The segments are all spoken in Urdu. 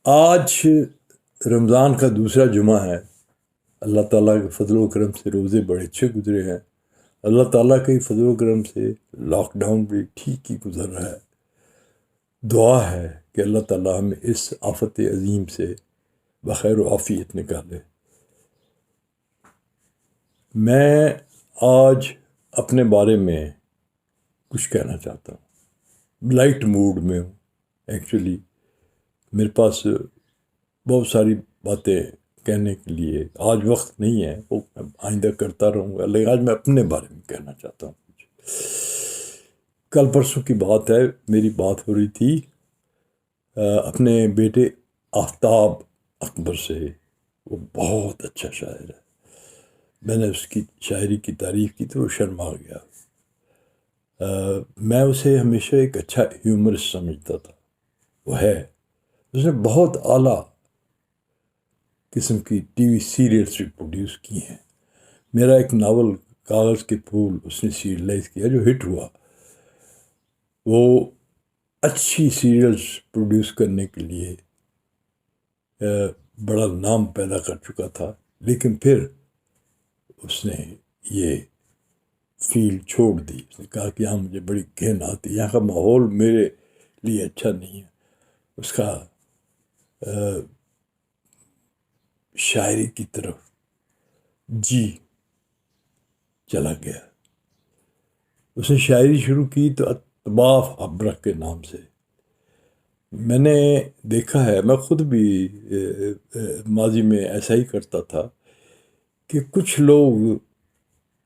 آج رمضان کا دوسرا جمعہ ہے۔ اللہ تعالیٰ کے فضل و کرم سے روزے بڑے اچھے گزرے ہیں۔ اللہ تعالیٰ کے فضل و کرم سے لاک ڈاؤن بھی ٹھیک ہی گزر رہا ہے۔ دعا ہے کہ اللہ تعالیٰ ہمیں اس آفت عظیم سے بخیر و عافیت نکالے۔ میں آج اپنے بارے میں کچھ کہنا چاہتا ہوں۔ لائٹ موڈ میں ہوں۔ ایکچولی میرے پاس بہت ساری باتیں کہنے کے لیے آج وقت نہیں ہے، وہ آئندہ کرتا رہوں گا، لیکن آج میں اپنے بارے میں کہنا چاہتا ہوں۔ کل پرسوں کی بات ہے، میری بات ہو رہی تھی اپنے بیٹے آفتاب اکبر سے۔ وہ بہت اچھا شاعر ہے۔ میں نے اس کی شاعری کی تعریف کی تو وہ شرما گیا۔ میں اسے ہمیشہ ایک اچھا ہیومرسٹ سمجھتا تھا، وہ ہے۔ اس نے بہت اعلیٰ قسم کی ٹی وی سیریلس بھی پروڈیوس کی ہیں۔ میرا ایک ناول کاغذ کے پھول اس نے سیریلائز کیا جو ہٹ ہوا۔ وہ اچھی سیریلس پروڈیوس کرنے کے لیے بڑا نام پیدا کر چکا تھا، لیکن پھر اس نے یہ فیلڈ چھوڑ دی۔ اس نے کہا کہ یہاں مجھے بڑی گھن آتی، یہاں کا ماحول میرے لیے اچھا نہیں ہے۔ اس کا شاعری کی طرف جی چلا گیا۔ اس نے شاعری شروع کی تو اطباف ابرق کے نام سے۔ میں نے دیکھا ہے، میں خود بھی ماضی میں ایسا ہی کرتا تھا کہ کچھ لوگ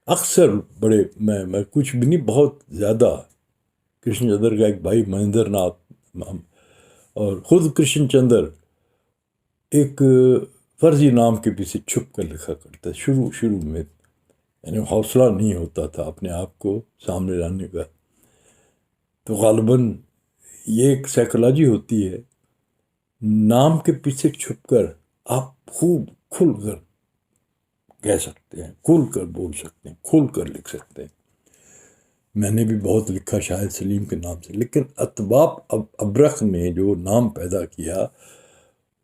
اکثر بڑے میں کچھ بھی نہیں، بہت زیادہ کرشن چندر کا ایک بھائی مہندر ناتھ اور خود کرشن چندر ایک فرضی نام کے پیچھے چھپ کر لکھا کرتا ہے شروع میں، یعنی حوصلہ نہیں ہوتا تھا اپنے آپ کو سامنے لانے کا۔ تو غالباً یہ ایک سائیکالوجی ہوتی ہے، نام کے پیچھے چھپ کر آپ خوب کھل کر کہہ سکتے ہیں، کھل کر بول سکتے ہیں، کھل کر لکھ سکتے ہیں۔ میں نے بھی بہت لکھا شاہد سلیم کے نام سے، لیکن اطباف ابرق نے جو نام پیدا کیا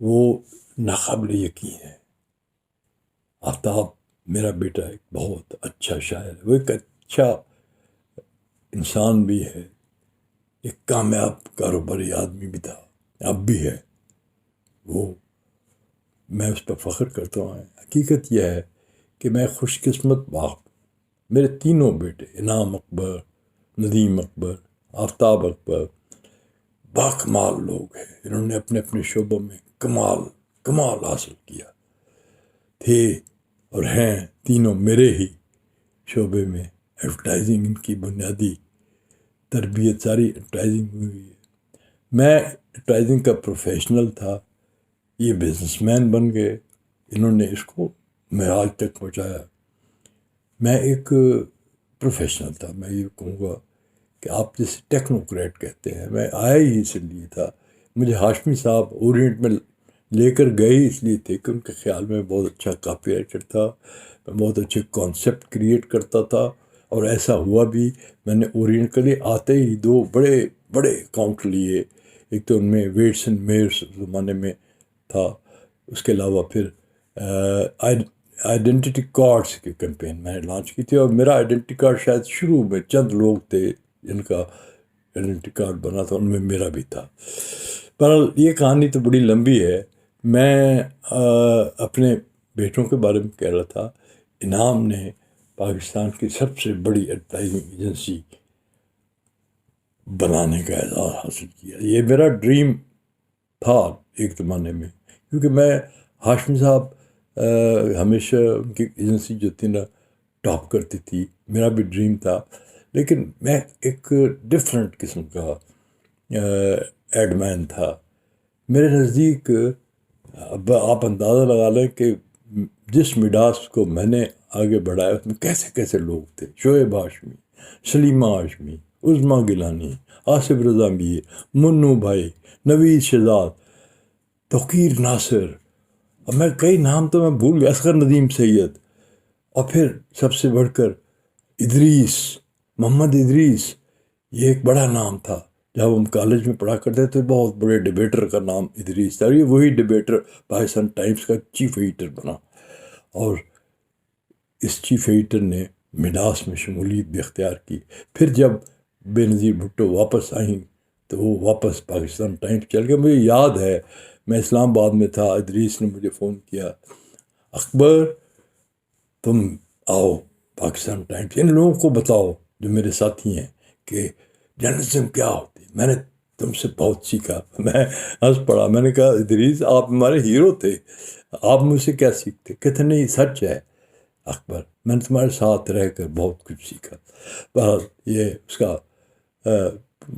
وہ ناقابل یقین ہے۔ آفتاب میرا بیٹا ایک بہت اچھا شاعر ہے، وہ ایک اچھا انسان بھی ہے، ایک کامیاب کاروباری آدمی بھی تھا، اب بھی ہے۔ میں اس پر فخر کرتا ہوں۔ حقیقت یہ ہے کہ میں خوش قسمت باپ، میرے تینوں بیٹے انعام اکبر، ندیم اکبر، آفتاب اکبر باکمال لوگ ہیں۔ انہوں نے اپنے اپنے شعبوں میں کمال حاصل کیا، تھے اور ہیں تینوں میرے ہی شعبے میں۔ ایڈورٹائزنگ ان کی بنیادی تربیت ساری ایڈورٹائزنگ میں ہوئی ہے۔ میں ایڈورٹائزنگ کا پروفیشنل تھا، یہ بزنس مین بن گئے۔ انہوں نے اس کو معراج تک پہنچایا۔ میں ایک پروفیشنل تھا، میں یہ کہوں گا کہ آپ جسے ٹیکنوکریٹ کہتے ہیں۔ میں آیا ہی اس لیے تھا، مجھے ہاشمی صاحب اورینٹ میں لے کر گئے اس لیے تھے کہ ان کے خیال میں بہت اچھا کاپی رائٹر تھا، میں بہت اچھے کانسیپٹ کریٹ کرتا تھا، اور ایسا ہوا بھی۔ میں نے اورینٹ کے لیے آتے ہی 2 بڑے اکاؤنٹ لیے۔ ایک تو ان میں ویٹس اینڈ میئرس زمانے میں تھا، اس کے علاوہ پھر آئیڈینٹی کارڈس کی کیمپین میں نے لانچ کی تھی، اور میرا آئیڈینٹی کارڈ شاید شروع میں چند لوگ تھے جن کا آئیڈینٹی کارڈ بنا تھا، ان میں میرا بھی تھا۔ پر یہ کہانی تو بڑی لمبی ہے۔ میں اپنے بیٹوں کے بارے میں کہہ رہا تھا۔ انعام نے پاکستان کی سب سے بڑی ایڈورٹائزنگ ایجنسی بنانے کا اعزاز حاصل کیا۔ یہ میرا ڈریم تھا ایک زمانے میں، کیونکہ میں ہاشمی صاحب ہمیشہ ان کی ایجنسی جو تھی نا ٹاپ کرتی تھی، میرا بھی ڈریم تھا، لیکن میں ایک ڈفرینٹ قسم کا ایڈ مین تھا۔ میرے نزدیک اب آپ اندازہ لگا لیں کہ جس مڈاس کو میں نے آگے بڑھایا اس میں کیسے کیسے لوگ تھے۔ شعیب ہاشمی، سلیمہ ہاشمی، عظمیٰ گیلانی، آصف رضا میر، منو بھائی، نوید شہزاد، توقیر ناصر، اور میں کئی نام تو میں بھول گیا، اصغر ندیم سید، اور پھر سب سے بڑھ کر ادریس، محمد ادریس، یہ ایک بڑا نام تھا جب ہم کالج میں پڑھا کرتے تھے بہت بڑے ڈبیٹر کا نام ادریس تھا، اور یہ وہی ڈبیٹر پاکستان ٹائمز کا چیف ایڈیٹر بنا، اور اس چیف ایڈیٹر نے مڈاس میں شمولیت بھی اختیار کی۔ پھر جب بے نظیر بھٹو واپس آئیں تو وہ واپس پاکستان ٹائمز چل گئے۔ مجھے یاد ہے میں اسلام آباد میں تھا، ادریس نے مجھے فون کیا، اکبر تم آؤ پاکستان ٹائمز، ان لوگوں کو بتاؤ جو میرے ساتھی ہیں کہ جرنلزم کیا ہوتی ہے، میں نے تم سے بہت سیکھا۔ میں ہنس پڑا، میں نے کہا ادریس آپ ہمارے ہیرو تھے، آپ مجھ سے کیا سیکھتے؟ کہتے نہیں سچ ہے اکبر، میں نے تمہارے ساتھ رہ کر بہت کچھ سیکھا۔ بہرحال یہ اس کا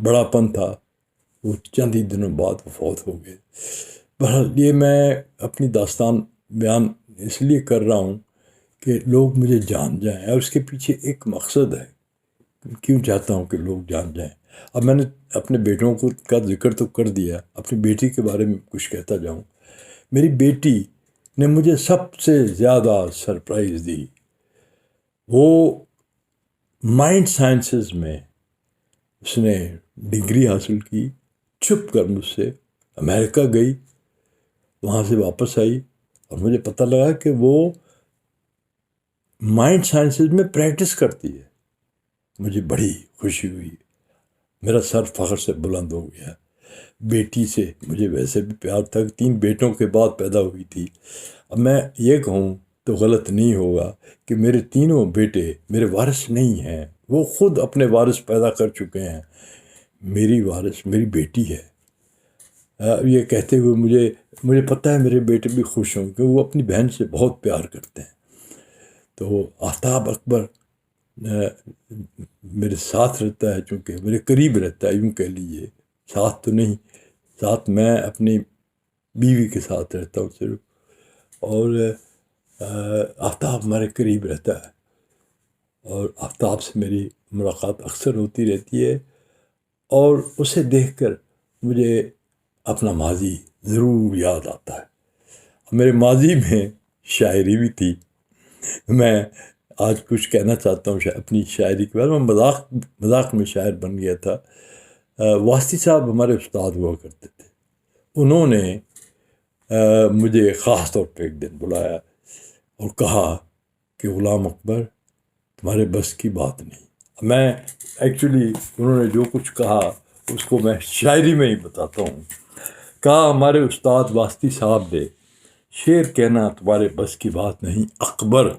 بڑا پن تھا، وہ چند ہی دنوں بعد وہ فوت ہو گئے۔ بہرحال یہ میں اپنی داستان بیان اس لیے کر رہا ہوں کہ لوگ مجھے جان جائیں، اور اس کے پیچھے ایک مقصد ہے، کیوں چاہتا ہوں کہ لوگ جان جائیں۔ اب میں نے اپنے بیٹوں کا ذکر تو کر دیا، اپنی بیٹی کے بارے میں کچھ کہتا جاؤں۔ میری بیٹی نے مجھے سب سے زیادہ سرپرائز دی۔ وہ مائنڈ سائنسز میں اس نے ڈگری حاصل کی، چھپ کر مجھ سے امریکہ گئی، وہاں سے واپس آئی، اور مجھے پتہ لگا کہ وہ مائنڈ سائنسز میں پریکٹس کرتی ہے۔ مجھے بڑی خوشی ہوئی، میرا سر فخر سے بلند ہو گیا۔ بیٹی سے مجھے ویسے بھی پیار تھا، 3 بیٹوں کے بعد پیدا ہوئی تھی۔ اب میں یہ کہوں تو غلط نہیں ہوگا کہ میرے تینوں بیٹے میرے وارث نہیں ہیں، وہ خود اپنے وارث پیدا کر چکے ہیں۔ میری وارث میری بیٹی ہے۔ یہ کہتے ہوئے مجھے پتہ ہے میرے بیٹے بھی خوش ہوں کہ وہ اپنی بہن سے بہت پیار کرتے ہیں۔ تو آفتاب اکبر میرے ساتھ رہتا ہے، چونکہ میرے قریب رہتا ہے، یوں کہہ لیجیے، ساتھ تو نہیں، ساتھ میں اپنی بیوی کے ساتھ رہتا ہوں صرف، اور آفتاب ہمارے قریب رہتا ہے، اور آفتاب سے میری ملاقات اکثر ہوتی رہتی ہے، اور اسے دیکھ کر مجھے اپنا ماضی ضرور یاد آتا ہے۔ میرے ماضی میں شاعری بھی تھی، میں آج کچھ کہنا چاہتا ہوں اپنی شاعری کے بارے میں۔ مذاق میں شاعر بن گیا تھا۔ واسطی صاحب ہمارے استاد ہوا کرتے تھے، انہوں نے مجھے خاص طور پہ ایک دن بلایا اور کہا کہ غلام اکبر تمہارے بس کی بات نہیں۔ میں ایکچولی انہوں نے جو کچھ کہا اس کو میں شاعری میں ہی بتاتا ہوں۔ کہا ہمارے استاد واسطی صاحب نے، شعر کہنا تمہارے بس کی بات نہیں اکبر،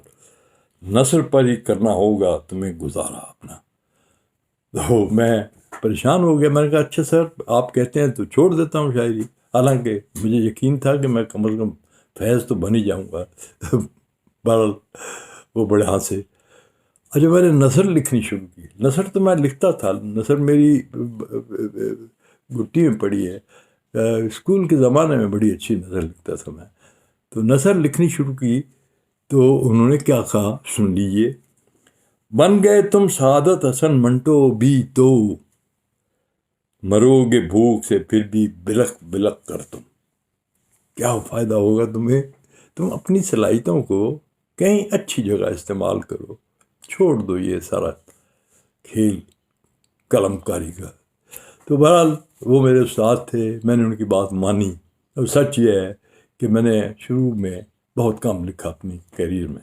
نثر پر ہی کرنا ہوگا تمہیں گزارا اپنا۔ تو میں پریشان ہو گیا، میں نے کہا اچھا سر آپ کہتے ہیں تو چھوڑ دیتا ہوں شاعری، حالانکہ مجھے یقین تھا کہ میں کم از کم فیض تو بن ہی جاؤں گا۔ بہرحال وہ بڑے ہنسے۔ اچھا میں نے نثر لکھنی شروع کی۔ نثر تو میں لکھتا تھا، نثر میری گٹی میں پڑی ہے، اسکول کے زمانے میں بڑی اچھی نثر لکھتا تھا میں۔ تو نثر لکھنی شروع کی تو انہوں نے کیا کہا سن لیجیے۔ بن گئے تم سعادت حسن منٹو بھی تو، مرو گے بھوک سے پھر بھی بلک بلک کر تم۔ کیا فائدہ ہوگا تمہیں؟ تم اپنی صلاحیتوں کو کہیں اچھی جگہ استعمال کرو، چھوڑ دو یہ سارا کھیل قلم کاری کا۔ تو بہرحال وہ میرے استاد تھے، میں نے ان کی بات مانی، اور سچ یہ ہے کہ میں نے شروع میں بہت کم لکھا اپنی کیریئر میں۔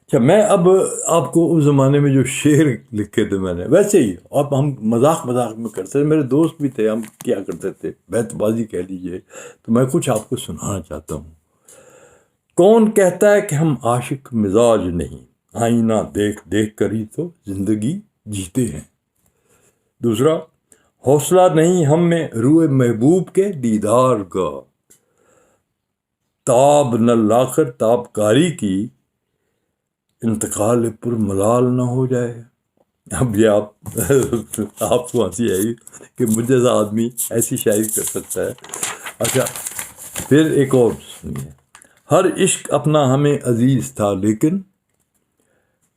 اچھا میں اب آپ کو اس زمانے میں جو شعر لکھے تھے میں نے، ویسے ہی اب ہم مذاق میں کرتے تھے، میرے دوست بھی تھے، ہم کیا کرتے تھے بیت بازی کہہ لیجیے، تو میں کچھ آپ کو سنانا چاہتا ہوں۔ کون کہتا ہے کہ ہم عاشق مزاج نہیں، آئینہ دیکھ دیکھ کر ہی تو زندگی جیتے ہیں۔ دوسرا، حوصلہ نہیں ہم میں روئے محبوب کے دیدار کا، تاب نہ لا کر تاب کاری کی، انتقال پر ملال نہ ہو جائے۔ اب یہ آپ کو ہنسی آئی گی کہ مجھ جیسا آدمی ایسی شاعری کر سکتا ہے۔ اچھا پھر ایک اور سنیے۔ ہر عشق اپنا ہمیں عزیز تھا، لیکن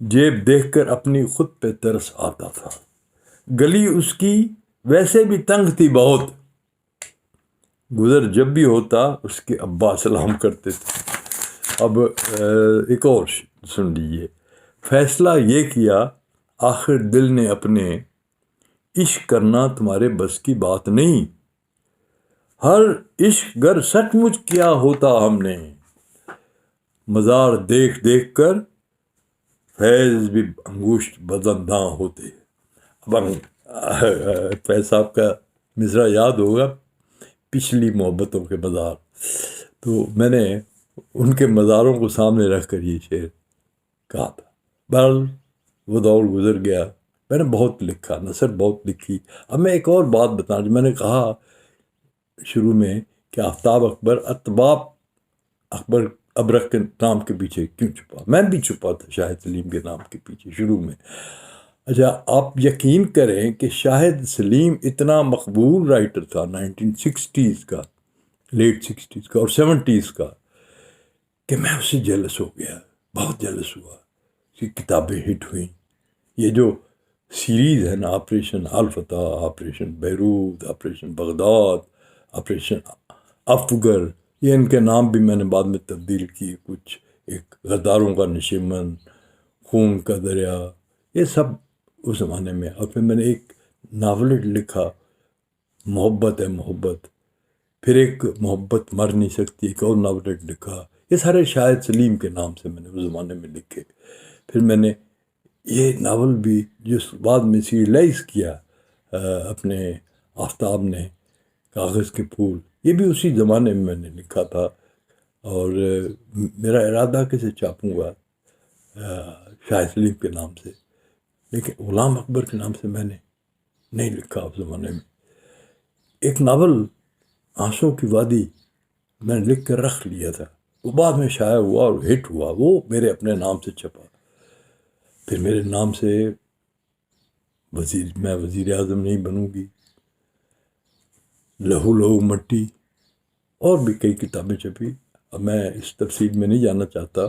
جیب دیکھ کر اپنی خود پہ ترس آتا تھا، گلی اس کی ویسے بھی تنگ تھی بہت، گزر جب بھی ہوتا اس کے ابا سلام کرتے تھے۔ اب ایک اور سن لیجیے۔ فیصلہ یہ کیا آخر دل نے اپنے عشق کرنا تمہارے بس کی بات نہیں، ہر عشق گر سچ مچ کیا ہوتا ہم نے، مزار دیکھ دیکھ کر فیض بھی انگوشت بدنداں ہوتے۔ اب فیض صاحب کا مصرع یاد ہوگا، پچھلی محبتوں کے مزار، تو میں نے ان کے مزاروں کو سامنے رکھ کر یہ شعر کہا تھا۔ بہرحال وہ دور گزر گیا، میں نے بہت لکھا، نثر بہت لکھی۔ اب میں ایک اور بات بتاؤں، جو میں نے کہا شروع میں کہ آفتاب اکبر اتباع اکبر ابرق کے نام کے پیچھے کیوں چھپا، میں بھی چھپا تھا شاہد سلیم کے نام کے پیچھے شروع میں۔ اچھا، آپ یقین کریں کہ شاہد سلیم اتنا مقبول رائٹر تھا 1960s کا، لیٹ 60s کا اور 70s کا، کہ میں اس سے جیلس ہو گیا، بہت جیلس ہوا کہ کتابیں ہٹ ہوئیں۔ یہ جو سیریز ہے نا، آپریشن الفتح، operation Beirut, operation Baghdad, operation افغر، یہ ان کے نام بھی میں نے بعد میں تبدیل کیے کچھ، ایک غداروں کا نشیمن، خون کا دریا، یہ سب اس زمانے میں۔ اور پھر میں نے ایک ناول لکھا، محبت ہے محبت، پھر ایک محبت مر نہیں سکتی، ایک اور ناول لکھا، یہ سارے شاہد سلیم کے نام سے میں نے اس زمانے میں لکھے۔ پھر میں نے یہ ناول بھی جس بعد میں سیریلائز کیا اپنے آفتاب نے، کاغذ کے پھول، یہ بھی اسی زمانے میں میں نے لکھا تھا، اور میرا ارادہ کسے چھاپوں گا شاہد سلیم کے نام سے، لیکن غلام اکبر کے نام سے میں نے نہیں لکھا اس زمانے میں۔ ایک ناول آنسوں کی وادی میں نے لکھ کر رکھ لیا تھا، وہ بعد میں شائع ہوا اور ہٹ ہوا، وہ میرے اپنے نام سے چھپا۔ پھر میرے نام سے میں وزیر اعظم نہیں بنوں گی، لہو لہو مٹی، اور بھی کئی کتابیں چھپی۔ اب میں اس تفصیل میں نہیں جانا چاہتا،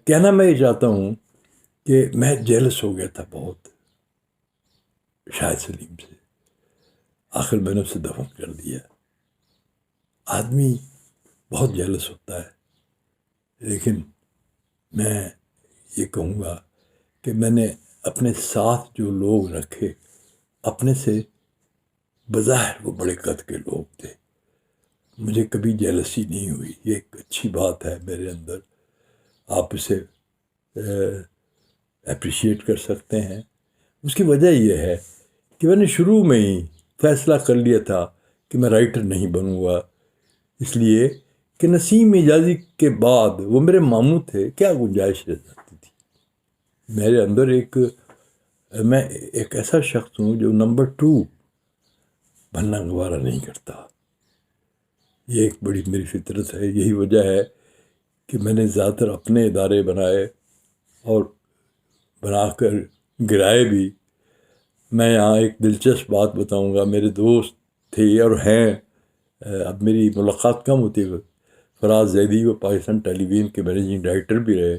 کہنا میں یہ چاہتا ہوں کہ میں جیلس ہو گیا تھا بہت شاہد سلیم سے، آخر میں نے اسے دفن کر دیا۔ آدمی بہت جیلس ہوتا ہے، لیکن میں یہ کہوں گا کہ میں نے اپنے ساتھ جو لوگ رکھے، اپنے سے بظاہر وہ بڑے قد کے لوگ تھے، مجھے کبھی جیلسی نہیں ہوئی، یہ ایک اچھی بات ہے میرے اندر، آپ اسے اپریشیٹ کر سکتے ہیں۔ اس کی وجہ یہ ہے کہ میں نے شروع میں ہی فیصلہ کر لیا تھا کہ میں رائٹر نہیں بنوں گا، اس لیے کہ نسیم حجازی کے بعد وہ میرے ماموں تھے، کیا گنجائش رہ جاتی تھی میرے اندر۔ میں ایک ایسا شخص ہوں جو نمبر 2 بننا گوارا نہیں کرتا، یہ ایک بڑی میری فطرت ہے۔ یہی وجہ ہے کہ میں نے زیادہ تر اپنے ادارے بنائے اور بنا کر گرائے بھی۔ میں یہاں ایک دلچسپ بات بتاؤں گا، میرے دوست تھے اور ہیں، اب میری ملاقات کم ہوتی ہے، فراز زیدی، وہ پاکستان ٹیلی ویژن کے مینیجنگ ڈائریکٹر بھی رہے،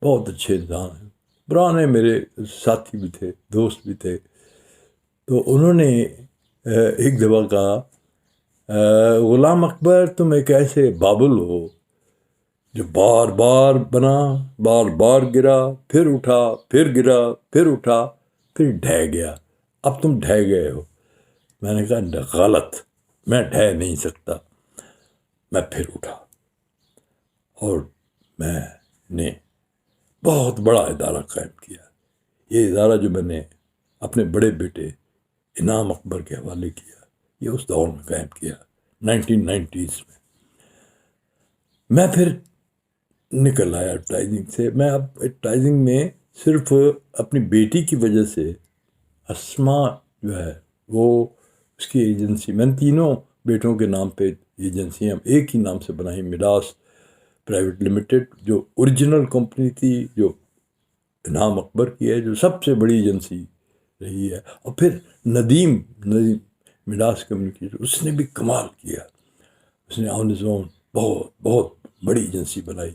بہت اچھے انسان ہیں، پرانے میرے ساتھی بھی تھے، دوست بھی تھے۔ تو انہوں نے ایک دفعہ کہا، غلام اکبر تم ایک ایسے بابل ہو جو بار بار بنا، بار بار گرا، پھر اٹھا، پھر گرا، پھر اٹھا، پھر ڈھہ گیا، اب تم ڈھہ گئے ہو۔ میں نے کہا غلط، میں ڈھہ نہیں سکتا۔ میں پھر اٹھا اور میں نے بہت بڑا ادارہ قائم کیا۔ یہ ادارہ جو میں نے اپنے بڑے بیٹے انعام اکبر کے حوالے کیا، یہ اس دور میں قائم کیا 1990s میں۔ میں پھر نکل آیا ایڈورٹائزنگ سے۔ میں اب ایڈورٹائزنگ میں صرف اپنی بیٹی کی وجہ سے، اسما جو ہے وہ اس کی ایجنسی، میں نے تینوں بیٹوں کے نام پہ ایجنسیاں ایک ہی نام سے بنائی، مڈاس پرائیویٹ لمیٹڈ، جو اوریجنل کمپنی تھی، جو انعام اکبر کی ہے، جو سب سے بڑی ایجنسی رہی ہے۔ اور پھر ندیم مڈاس کمیونیکیشن، اس نے بھی کمال کیا، اس نے آن ہز اون بہت بہت بڑی ایجنسی بنائی۔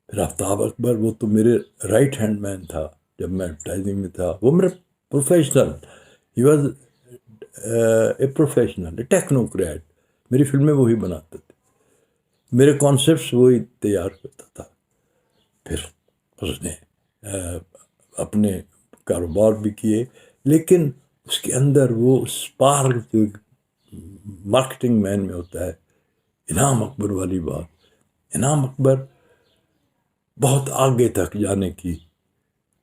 پھر آفتاب اکبر، وہ تو میرے رائٹ ہینڈ مین تھا جب میں ایڈورٹائزنگ میں تھا، وہ میرا professional, he was a professional, a technocrat, میری فلمیں وہی بناتا تھا، میرے کانسیپٹس وہی تیار کرتا تھا۔ پھر اس نے اپنے کاروبار بھی کیے، لیکن اس کے اندر وہ اسپارک جو مارکیٹنگ مین میں ہوتا ہے، انعام اکبر والی بات. انعام اکبر بہت آگے تک جانے کی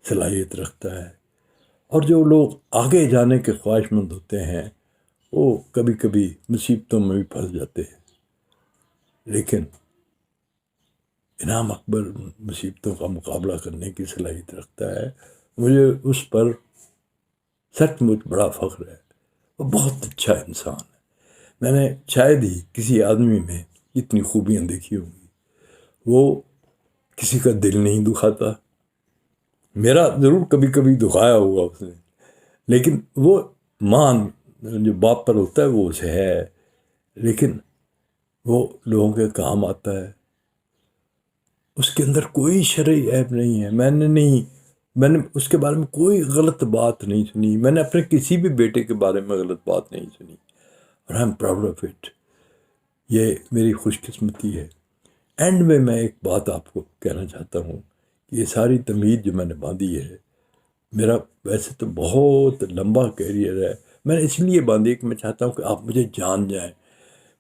صلاحیت رکھتا ہے، اور جو لوگ آگے جانے کے خواہش مند ہوتے ہیں وہ کبھی کبھی مصیبتوں میں بھی پھنس جاتے ہیں. لیکن انعام اکبر مصیبتوں کا مقابلہ کرنے کی صلاحیت رکھتا ہے. مجھے اس پر سچ مچ بڑا فخر ہے. وہ بہت اچھا انسان ہے. میں نے شاید ہی کسی آدمی میں اتنی خوبیاں دیکھی ہوں گی. وہ کسی کا دل نہیں دکھاتا. میرا ضرور کبھی کبھی دکھایا ہوگا اس نے، لیکن وہ مان جو باپ پر ہوتا ہے وہ اسے ہے، لیکن وہ لوگوں کے کام آتا ہے. اس کے اندر کوئی شرعی عیب نہیں ہے. میں نے اس کے بارے میں کوئی غلط بات نہیں سنی. میں نے اپنے کسی بھی بیٹے کے بارے میں غلط بات نہیں سنی، اور I am proud of it. یہ میری خوش قسمتی ہے. اینڈ میں ایک بات آپ کو کہنا چاہتا ہوں کہ یہ ساری تمہید جو میں نے باندھی ہے، میرا ویسے تو بہت لمبا کیریئر ہے. میں نے اس لیے باندھی کہ میں چاہتا ہوں کہ آپ مجھے جان جائیں.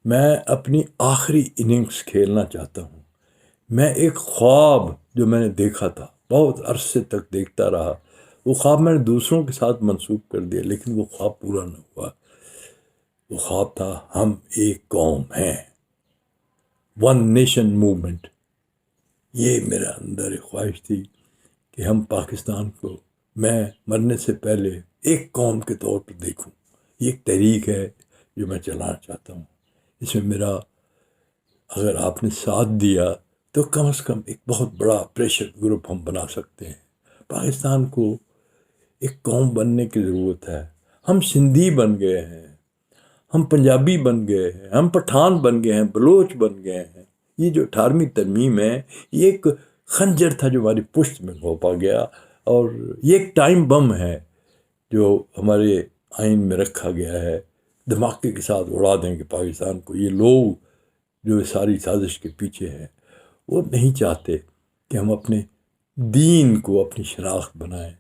میں اپنی آخری اننگز کھیلنا چاہتا ہوں. میں ایک خواب جو میں نے دیکھا تھا، بہت عرصے تک دیکھتا رہا، وہ خواب میں نے دوسروں کے ساتھ منسوخ کر دیا، لیکن وہ خواب پورا نہ ہوا. وہ خواب تھا ہم ایک قوم ہیں، ون نیشن موومنٹ. یہ میرے اندر ایک خواہش تھی کہ ہم پاکستان کو میں مرنے سے پہلے ایک قوم کے طور پر دیکھوں. یہ ایک تحریک ہے جو میں چلانا چاہتا ہوں. اس میں میرا اگر آپ نے ساتھ دیا تو کم از کم ایک بہت بڑا پریشر گروپ ہم بنا سکتے ہیں. پاکستان کو ایک قوم بننے کی ضرورت ہے. ہم سندھی بن گئے ہیں، ہم پنجابی بن گئے ہیں، ہم پٹھان بن گئے ہیں، بلوچ بن گئے ہیں. یہ جو 18ویں ترمیم ہے، یہ ایک خنجر تھا جو ہماری پشت میں گھونپا گیا، اور یہ ایک ٹائم بم ہے جو ہمارے آئین میں رکھا گیا ہے. دھماکے کے ساتھ اڑا دیں گے پاکستان کو. یہ لوگ جو ساری سازش کے پیچھے ہیں وہ نہیں چاہتے کہ ہم اپنے دین کو اپنی شناخت بنائیں.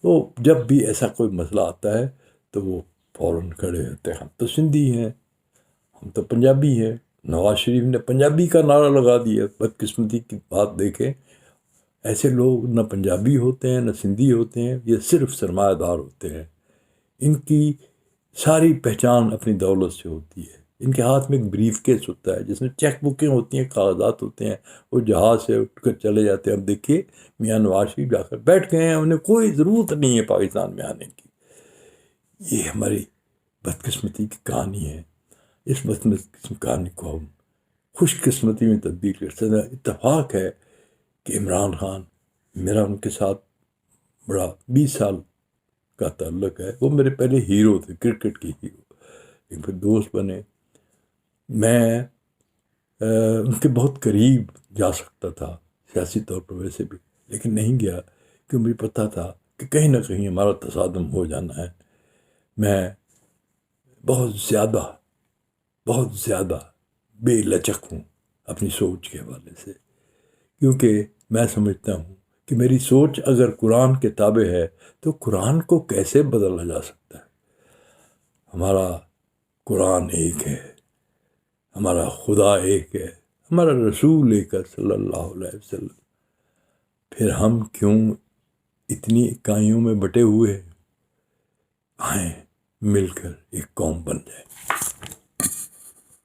وہ جب بھی ایسا کوئی مسئلہ آتا ہے تو وہ فوراً کھڑے ہوتے ہیں. ہم تو سندھی ہیں، ہم تو پنجابی ہیں. نواز شریف نے پنجابی کا نعرہ لگا دیا. بدقسمتی کی بات دیکھیں، ایسے لوگ نہ پنجابی ہوتے ہیں نہ سندھی ہوتے ہیں. یہ صرف سرمایہ دار ہوتے ہیں. ان کی ساری پہچان اپنی دولت سے ہوتی ہے. ان کے ہاتھ میں ایک بریف کیس ہوتا ہے جس میں چیک بکیں ہوتی ہیں، کاغذات ہوتے ہیں. وہ جہاز سے اٹھ کر چلے جاتے ہیں. اب دیکھیے میاں نواز شریف جا کر بیٹھ گئے ہیں، انہیں کوئی ضرورت نہیں ہے پاکستان میں آنے کی. یہ ہماری بدقسمتی کی کہانی ہے. اس بدقسمتی کہانی کو ہم خوش قسمتی میں تبدیل کر سکتے ہیں. اتفاق ہے کہ عمران خان، میرا ان کے ساتھ بڑا 20 سال کا تعلق ہے. وہ میرے پہلے ہیرو تھے، کرکٹ کے ہیرو، لیکن پھر دوست بنے. میں ان کے بہت قریب جا سکتا تھا سیاسی طور پر ویسے بھی، لیکن نہیں گیا، کیوں مجھے پتہ تھا کہ کہیں نہ کہیں ہمارا تصادم ہو جانا ہے. میں بہت زیادہ بے لچک ہوں اپنی سوچ کے حوالے سے، کیونکہ میں سمجھتا ہوں کہ میری سوچ اگر قرآن کے تابع ہے تو قرآن کو کیسے بدلا جا سکتا ہے. ہمارا قرآن ایک ہے، ہمارا خدا ایک ہے، ہمارا رسول ایک ہے صلی اللہ علیہ وسلم. پھر ہم کیوں اتنی اکائیوں میں بٹے ہوئے ہیں؟ آئیں مل کر ایک قوم بن جائے.